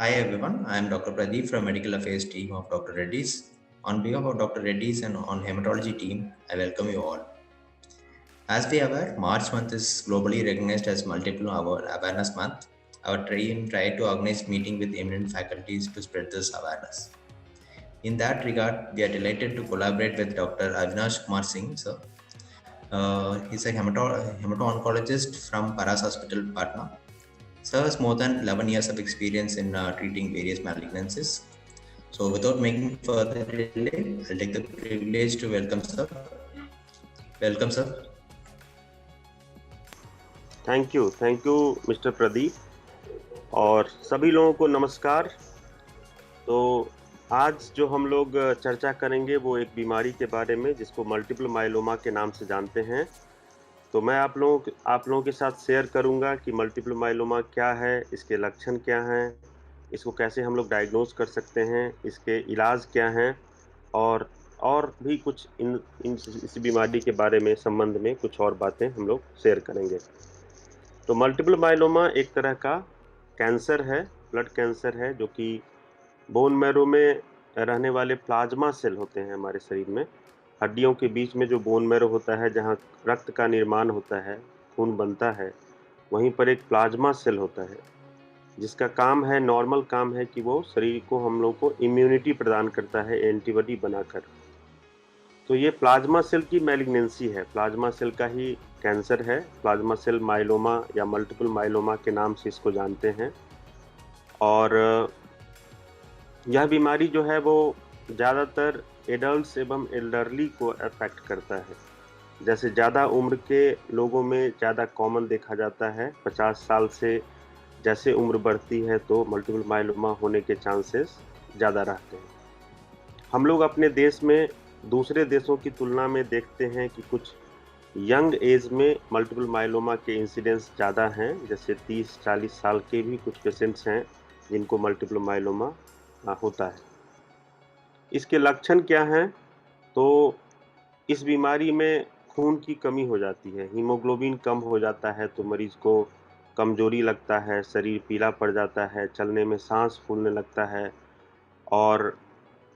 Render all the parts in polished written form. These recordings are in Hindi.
Hi everyone, I am Dr. Pradeep from Medical Affairs team of Dr. Reddy's. On behalf of Dr. Reddy's and on hematology team, I welcome you all. As we are aware, March month is globally recognized as Multiple Awareness Month. Our team tried to organize meeting with eminent faculties to spread this awareness. In that regard, we are delighted to collaborate with Dr. Avinash Kumar Singh, sir. He's a hemato-oncologist from Paras Hospital, Patna. Sir has more than 11 years of experience in treating various malignancies. So without making further delay, I'll take the privilege to welcome sir. Welcome sir. Thank you mister Pradeep और सभी लोगों को नमस्कार। तो आज जो हम लोग चर्चा करेंगे वो एक बीमारी के बारे में जिसको मल्टीपल माइलोमा के नाम से जानते हैं। तो मैं आप लोगों के साथ शेयर करूंगा कि मल्टीपल माइलोमा क्या है, इसके लक्षण क्या हैं, इसको कैसे हम लोग डायग्नोज कर सकते हैं, इसके इलाज क्या हैं और भी कुछ इस बीमारी के बारे में संबंध में कुछ और बातें हम लोग शेयर करेंगे। तो मल्टीपल माइलोमा एक तरह का कैंसर है, ब्लड कैंसर है, जो कि बोन मैरो में रहने वाले प्लाज्मा सेल होते हैं हमारे शरीर में। हड्डियों के बीच में जो बोन मैरो होता है, जहाँ रक्त का निर्माण होता है, खून बनता है, वहीं पर एक प्लाज्मा सेल होता है, जिसका काम है, नॉर्मल काम है कि वो शरीर को, हम लोग को इम्यूनिटी प्रदान करता है एंटीबॉडी बनाकर। तो ये प्लाज्मा सेल की मैलिग्नेंसी है, प्लाज्मा सेल का ही कैंसर है। प्लाज्मा सेल माइलोमा या मल्टीपल माइलोमा के नाम से इसको जानते हैं। और यह बीमारी जो है वो ज़्यादातर एडल्ट्स एवं एल्डरली को अफेक्ट करता है। जैसे ज़्यादा उम्र के लोगों में ज़्यादा कॉमन देखा जाता है। 50 साल से जैसे उम्र बढ़ती है तो मल्टीपल माइलोमा होने के चांसेस ज़्यादा रहते हैं। हम लोग अपने देश में दूसरे देशों की तुलना में देखते हैं कि कुछ यंग एज में मल्टीपल माइलोमा के इंसिडेंस ज़्यादा हैं। जैसे 30-40 साल के भी कुछ पेशेंट्स हैं जिनको मल्टीपल माइलोमा होता है। इसके लक्षण क्या हैं? तो इस बीमारी में खून की कमी हो जाती है, हीमोग्लोबिन कम हो जाता है, तो मरीज को कमजोरी लगता है, शरीर पीला पड़ जाता है, चलने में सांस फूलने लगता है और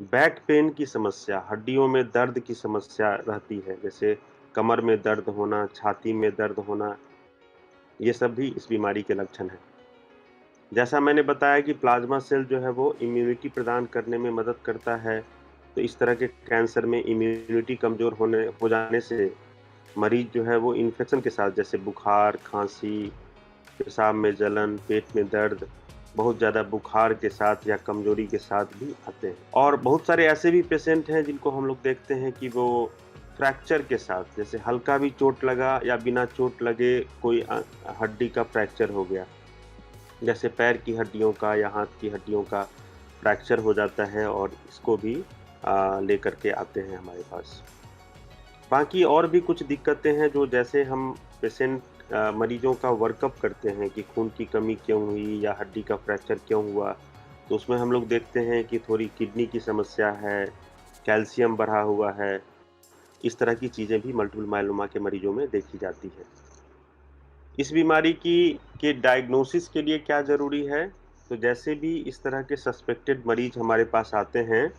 बैक पेन की समस्या, हड्डियों में दर्द की समस्या रहती है, जैसे कमर में दर्द होना, छाती में दर्द होना, ये सब भी इस बीमारी के लक्षण हैं। जैसा मैंने बताया कि प्लाज्मा सेल जो है वो इम्यूनिटी प्रदान करने में मदद करता है, तो इस तरह के कैंसर में इम्यूनिटी कमज़ोर हो जाने से मरीज़ जो है वो इन्फेक्शन के साथ, जैसे बुखार, खाँसी, पेशाब में जलन, पेट में दर्द, बहुत ज़्यादा बुखार के साथ या कमज़ोरी के साथ भी आते हैं। और बहुत सारे ऐसे भी पेशेंट हैं जिनको हम लोग देखते हैं कि वो फ्रैक्चर के साथ, जैसे हल्का भी चोट लगा या बिना चोट लगे कोई हड्डी का फ्रैक्चर हो गया, जैसे पैर की हड्डियों का या हाथ की हड्डियों का फ्रैक्चर हो जाता है और इसको भी लेकर के आते हैं हमारे पास। बाकी और भी कुछ दिक्कतें हैं जो, जैसे हम पेशेंट मरीजों का वर्कअप करते हैं कि खून की कमी क्यों हुई या हड्डी का फ्रैक्चर क्यों हुआ, तो उसमें हम लोग देखते हैं कि थोड़ी किडनी की समस्या है, कैल्शियम बढ़ा हुआ है। इस तरह की चीज़ें भी मल्टीपल माइलोमा के मरीजों में देखी जाती है। इस बीमारी के डायग्नोसिस के लिए क्या ज़रूरी है? तो जैसे भी इस तरह के सस्पेक्टेड मरीज हमारे पास आते हैं,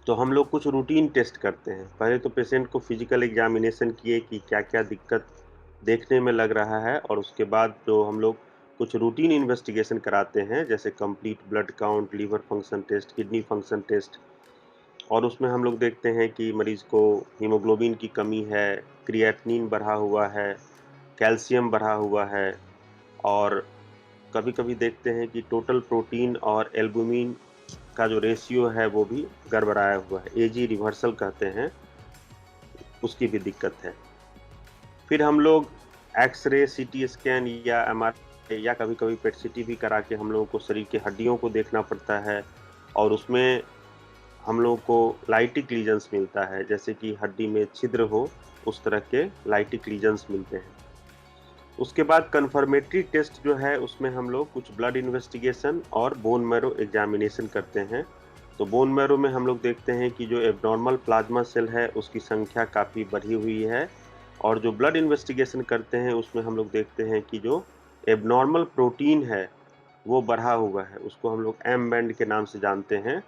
तो हम लोग कुछ रूटीन टेस्ट करते हैं। पहले तो पेशेंट को फिजिकल एग्जामिनेशन किए कि क्या-क्या दिक्कत देखने में लग रहा है, और उसके बाद जो हम लोग कुछ रूटीन इन्वेस्टिगेशन कराते हैं, जैसे complete blood count, liver function test, kidney function test, और उसमें हम लोग देखते हैं कि मरीज़ को हीमोग्लोबिन की कमी है, क्रिएटिनिन बढ़ा हुआ है, कैल्शियम बढ़ा हुआ है, और कभी-कभी देखते हैं कि टोटल प्रोटीन और एल्बुमिन का जो रेशियो है वो भी गड़बड़ाया हुआ है, एजी रिवर्सल कहते हैं, उसकी भी दिक्कत है। फिर हम लोग एक्स-रे, सीटी स्कैन या एमआरआई या कभी-कभी पेट सीटी भी करा के हम लोगों को शरीर की हड्डियों को देखना पड़ता है, और उसमें हम लोगों को लाइटिक लीजन्स मिलता है, जैसे कि हड्डी में छिद्र हो, उस तरह के लाइटिक लीजन्स मिलते हैं। उसके बाद कन्फर्मेटरी टेस्ट जो है, उसमें हम लोग कुछ ब्लड इन्वेस्टिगेशन और बोन मैरो एग्जामिनेशन करते हैं। तो बोन मैरो में हम लोग देखते हैं कि जो एब्नॉर्मल प्लाज्मा सेल है उसकी संख्या काफ़ी बढ़ी हुई है, और जो ब्लड इन्वेस्टिगेशन करते हैं उसमें हम लोग देखते हैं कि जो एब्नॉर्मल प्रोटीन है वो बढ़ा हुआ है, उसको हम लोग एम बैंड के नाम से जानते हैं।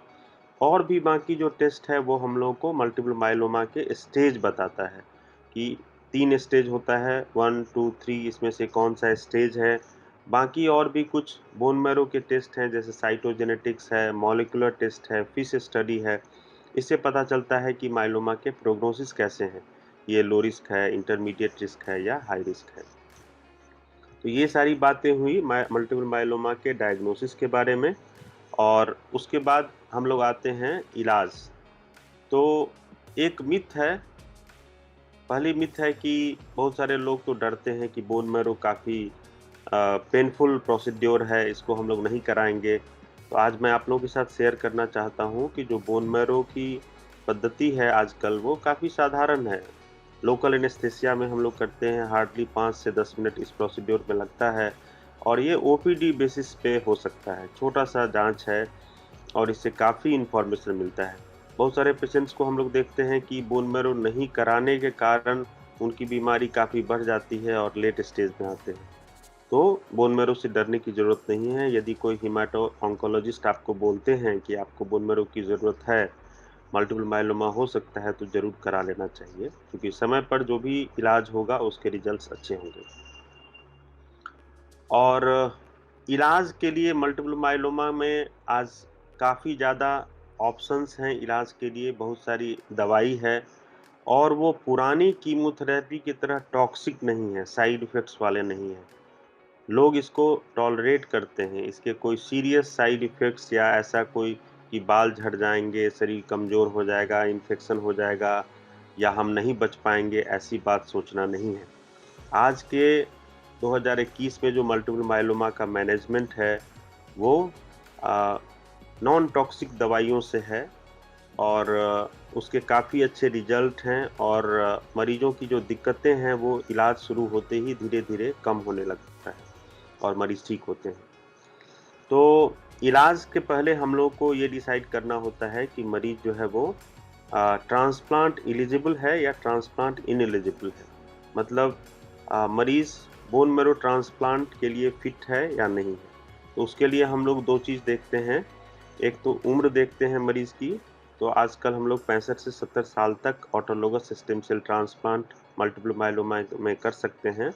और भी बाकी जो टेस्ट है वो हम लोगों को मल्टीपल माइलोमा के स्टेज बताता है कि 3 स्टेज होता है, 1, 2, 3 इसमें से कौन-सा स्टेज है। बाकी और भी कुछ बोन मैरो के टेस्ट हैं जैसे साइटोजेनेटिक्स है, मॉलिक्यूलर टेस्ट है, फिश स्टडी है। इससे पता चलता है कि माइलोमा के प्रोग्नोसिस कैसे हैं। ये लो रिस्क है, इंटरमीडिएट रिस्क है या हाई रिस्क है। तो ये सारी बातें हुई मल्टीपल माइलोमा के डायग्नोसिस के बारे में। और उसके बाद हम लोग आते हैं इलाज। तो एक मिथ है, पहली मिथ है कि बहुत सारे लोग तो डरते हैं कि बोन मैरो काफ़ी पेनफुल प्रोसीड्योर है, इसको हम लोग नहीं कराएँगे। तो आज मैं आप लोगों के साथ शेयर करना चाहता हूँ कि जो बोन मैरो की पद्धति है आजकल वो काफ़ी साधारण है। लोकल एनेस्थीसिया में हम लोग करते हैं, हार्डली 5 से 10 मिनट इस प्रोसीड्योर में लगता है और ये ओपीडी बेसिस पे हो सकता है। छोटा-सा जाँच है और इससे काफ़ी इन्फॉर्मेशन मिलता है। बहुत सारे पेशेंट्स को हम लोग देखते हैं कि बोन मैरो नहीं कराने के कारण उनकी बीमारी काफ़ी बढ़ जाती है और लेट स्टेज में आते हैं। तो बोन मैरो से डरने की ज़रूरत नहीं है। यदि कोई हेमाटो ऑन्कोलॉजिस्ट आपको बोलते हैं कि आपको बोन मैरो की ज़रूरत है, मल्टीपल माइलोमा हो सकता है, तो ज़रूर करा लेना चाहिए क्योंकि समय पर जो भी इलाज होगा उसके रिजल्ट्स अच्छे होंगे। और इलाज के लिए मल्टीपल माइलोमा में आज काफ़ी ज़्यादा ऑप्शंस हैं इलाज के लिए, बहुत सारी दवाई है और वो पुरानी कीमोथेरेपी की तरह टॉक्सिक नहीं है, साइड इफ़ेक्ट्स वाले नहीं हैं। लोग इसको टॉलरेट करते हैं, इसके कोई सीरियस साइड इफ़ेक्ट्स या ऐसा कोई कि बाल झड़ जाएँगे, शरीर कमज़ोर हो जाएगा, इन्फेक्शन हो जाएगा या हम नहीं बच पाएँगे, ऐसी बात सोचना नहीं है। आज के 2021 में जो मल्टीपल माइलोमा का मैनेजमेंट है, वो अ, नॉन टॉक्सिक दवाइयों से है और उसके काफ़ी अच्छे रिज़ल्ट हैं और मरीज़ों की जो दिक्कतें हैं, वो इलाज शुरू होते ही धीरे-धीरे कम होने लगता है और मरीज़ ठीक होते हैं। तो इलाज के पहले हम लोग को ये डिसाइड करना होता है कि मरीज़ जो है वो ट्रांसप्लांट एलिजिबल है या ट्रांसप्लांट इनएलिजिबल है। मतलब मरीज़ बोन मैरो ट्रांसप्लांट के लिए फिट है या नहीं है। तो उसके लिए हम लोग 2 चीज़ देखते हैं, एक तो उम्र देखते हैं मरीज़ की, तो आजकल हम लोग 65 से 70 साल तक autologous stem cell transplant multiple myeloma में कर सकते हैं।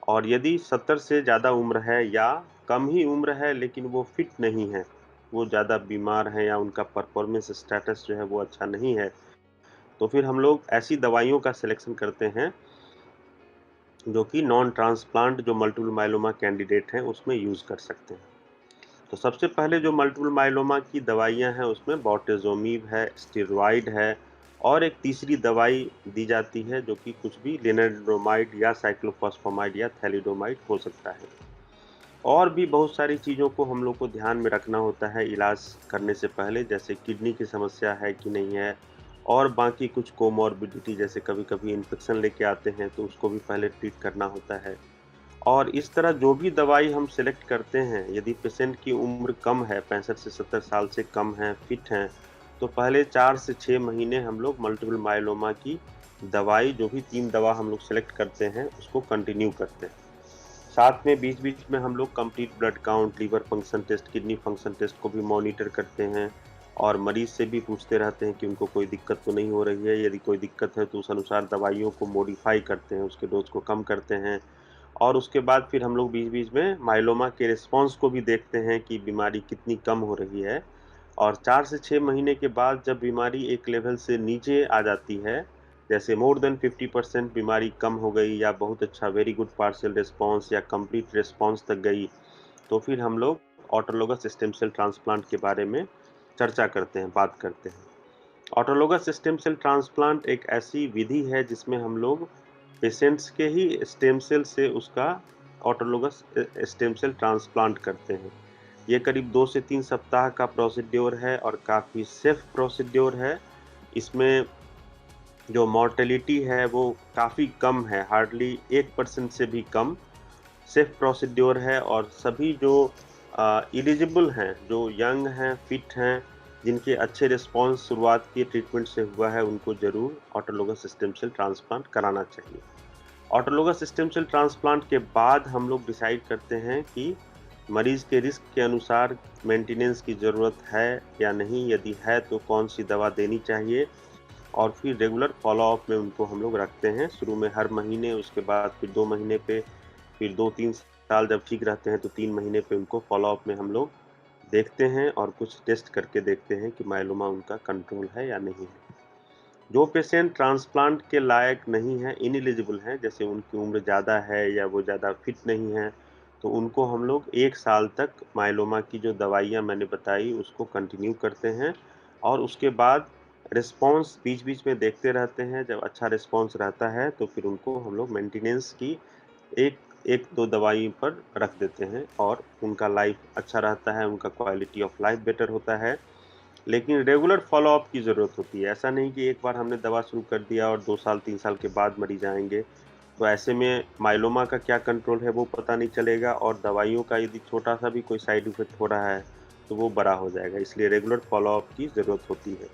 और यदि 70 से ज़्यादा उम्र है या कम ही उम्र है लेकिन वो फिट नहीं है, वो ज़्यादा बीमार हैं या उनका परफॉर्मेंस स्टेटस जो है वो अच्छा नहीं है, तो फिर हम लोग ऐसी दवाइयों का सिलेक्शन करते हैं, जो कि नॉन ट्रांसप्लांट जो मल्टीपल माइलोमा कैंडिडेट हैं उसमें यूज़ कर सकते हैं। तो सबसे पहले जो मल्टीपल माइलोमा की दवाइयाँ हैं उसमें बोर्टेज़ोमिब है, स्टेरॉइड है और एक तीसरी दवाई दी जाती है जो कि कुछ भी लेनाइड्रोमाइड या साइक्लोफॉस्फेमाइड या थैलिडोमाइड हो सकता है। और भी बहुत सारी चीज़ों को हम लोग को ध्यान में रखना होता है इलाज करने से पहले, जैसे किडनी की समस्या है कि नहीं है और बाकी कुछ कोमॉर्बिडिटी जैसे कभी-कभी इन्फेक्शन लेके आते हैं तो उसको भी पहले ट्रीट करना होता है। और इस तरह जो भी दवाई हम सेलेक्ट करते हैं, यदि पेशेंट की उम्र कम है, 65 से 70 साल से कम है, फिट हैं, तो पहले 4 से 6 महीने हम लोग मल्टीपल माइलोमा की दवाई जो भी 3 दवा हम लोग सेलेक्ट करते हैं, उसको कंटिन्यू करते हैं। साथ में बीच-बीच में हम लोग complete blood count, liver function test, kidney function test को भी मॉनिटर करते हैं और मरीज़ से भी पूछते रहते हैं कि उनको कोई दिक्कत तो नहीं हो रही है। यदि कोई दिक्कत है तो उस अनुसार दवाइयों को मॉडिफ़ाई करते हैं, उसके डोज़ को कम करते हैं और उसके बाद फिर हम लोग बीच-बीच में माइलोमा के रिस्पॉन्स को भी देखते हैं कि बीमारी कितनी कम हो रही है। और 4 से 6 महीने के बाद जब बीमारी एक लेवल से नीचे आ जाती है, जैसे मोर देन 50% बीमारी कम हो गई या बहुत अच्छा वेरी गुड पार्शियल रिस्पॉन्स या कंप्लीट रिस्पॉन्स तक गई, तो फिर हम लोग ऑटोलोगस स्टेम सेल ट्रांसप्लांट के बारे में चर्चा करते हैं, बात करते हैं। ऑटोलोगस स्टेम सेल ट्रांसप्लांट एक ऐसी विधि है जिसमें हम लोग पेशेंट्स के ही स्टेम सेल से उसका ऑटोलोगस स्टेम सेल ट्रांसप्लांट करते हैं। ये करीब 2 से 3 सप्ताह का प्रोसीड्योर है और काफ़ी सेफ प्रोसीड्योर है। इसमें जो मॉर्टेलिटी है वो काफ़ी कम है, हार्डली 1% से भी कम। सेफ प्रोसीड्योर है और सभी जो एलिजिबल हैं, जो यंग हैं, फिट हैं, जिनके अच्छे रिस्पॉन्स शुरुआत के ट्रीटमेंट से हुआ है, उनको ज़रूर ऑटोलोगस स्टेम सेल ट्रांसप्लांट कराना चाहिए। ऑटोलोगस स्टेम सेल ट्रांसप्लांट के बाद हम लोग डिसाइड करते हैं कि मरीज के रिस्क के अनुसार मेंटेनेंस की ज़रूरत है या नहीं, यदि है तो कौन सी दवा देनी चाहिए, और फिर रेगुलर फॉलोअप में उनको हम लोग रखते हैं। शुरू में हर महीने, उसके बाद फिर 2 महीने पे, फिर 2-3 साल जब ठीक रहते हैं तो 3 महीने पे उनको फॉलोअप में हम लोग देखते हैं और कुछ टेस्ट करके देखते हैं कि माइलोमा उनका कंट्रोल है या नहीं है। जो पेशेंट ट्रांसप्लांट के लायक नहीं है, इनएलिजिबल हैं, जैसे उनकी उम्र ज़्यादा है या वो ज़्यादा फिट नहीं है, तो उनको हम लोग 1 साल तक माइलोमा की जो दवाइयाँ मैंने बताई उसको कंटिन्यू करते हैं, और उसके बाद रिस्पॉन्स बीच-बीच में देखते रहते हैं। जब अच्छा रिस्पॉन्स रहता है तो फिर उनको हम लोग मेंटेनेंस की 1-2 दवाई पर रख देते हैं, और उनका लाइफ अच्छा रहता है, उनका क्वालिटी ऑफ लाइफ बेटर होता है। लेकिन रेगुलर फ़ॉलो-अप की ज़रूरत होती है। ऐसा नहीं कि एक बार हमने दवा शुरू कर दिया और 2 साल 3 साल के बाद मरीज़ आएँगे। तो ऐसे में माइलोमा का क्या कंट्रोल है वो पता नहीं चलेगा, और दवाइयों का यदि छोटा-सा भी कोई साइड इफ़ेक्ट हो रहा है, तो वो बड़ा हो जाएगा। इसलिए रेगुलर फ़ॉलो-अप की ज़रूरत होती है।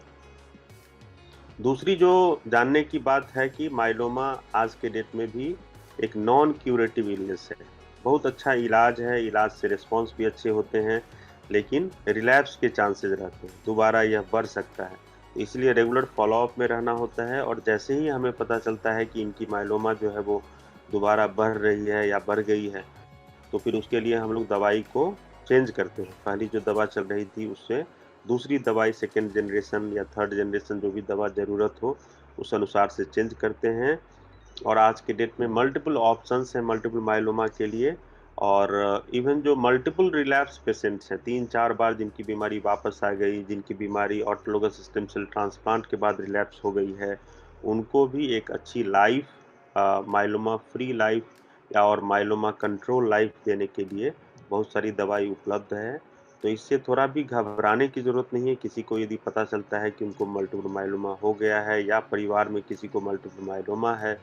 दूसरी जो जानने की बात है कि माइलोमा आज के डेट में भी एक नॉन क्यूरेटिव इलनेस है। बहुत अच्छा इलाज है, इलाज से रिस्पॉन्स भी अच्छे होते हैं, लेकिन रिलैप्स के चांसेस रहते हैं, दोबारा यह बढ़ सकता है। तो इसलिए रेगुलर फ़ॉलो-अप में रहना होता है, और जैसे ही हमें पता चलता है कि इनकी माइलोमा जो है वो दोबारा बढ़ रही है या बढ़ गई है, तो फिर उसके लिए हम लोग दवाई को चेंज करते हैं। पहली जो दवा चल रही थी उससे दूसरी दवाई, सेकंड जनरेशन या थर्ड जनरेशन, जो भी दवा ज़रूरत हो उस अनुसार से चेंज करते हैं। और आज के डेट में मल्टीपल ऑप्शंस हैं मल्टीपल माइलोमा के लिए, और इवन जो मल्टीपल रिलैप्स पेशेंट्स हैं, 3-4 बार जिनकी बीमारी वापस आ गई, जिनकी बीमारी ऑटोलोगस स्टेम सेल ट्रांसप्लांट के बाद रिलैप्स हो गई है, उनको भी एक अच्छी लाइफ, माइलोमा फ्री लाइफ या और माइलोमा कंट्रोल लाइफ देने के लिए बहुत सारी दवाई उपलब्ध है। तो इससे थोड़ा भी घबराने की ज़रूरत नहीं है। किसी को यदि पता चलता है कि उनको मल्टीपल माइलोमा हो गया है या परिवार में किसी को मल्टीपल माइलोमा है,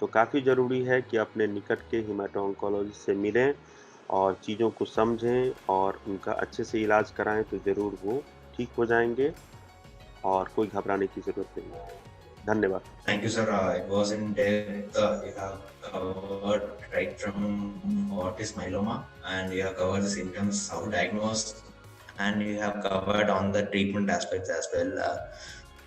तो काफ़ी ज़रूरी है कि अपने निकट के हेमेटो-ऑन्कोलॉजिस्ट से मिलें और चीज़ों को समझें और उनका अच्छे से इलाज कराएँ, तो ज़रूर वो ठीक हो जाएँगे और कोई घबराने की ज़रूरत नहीं है। धन्यवाद। Thank you, sir. It was in depth. You have covered right from what is myeloma, and you have covered the symptoms, how to diagnose, and you have covered on the treatment aspects as well,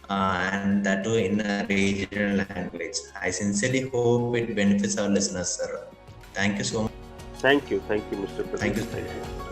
and that too in a regional language. I sincerely hope it benefits our listeners, sir. Thank you so much. Thank you, Mr. Thank Pradeep. you. Thank you.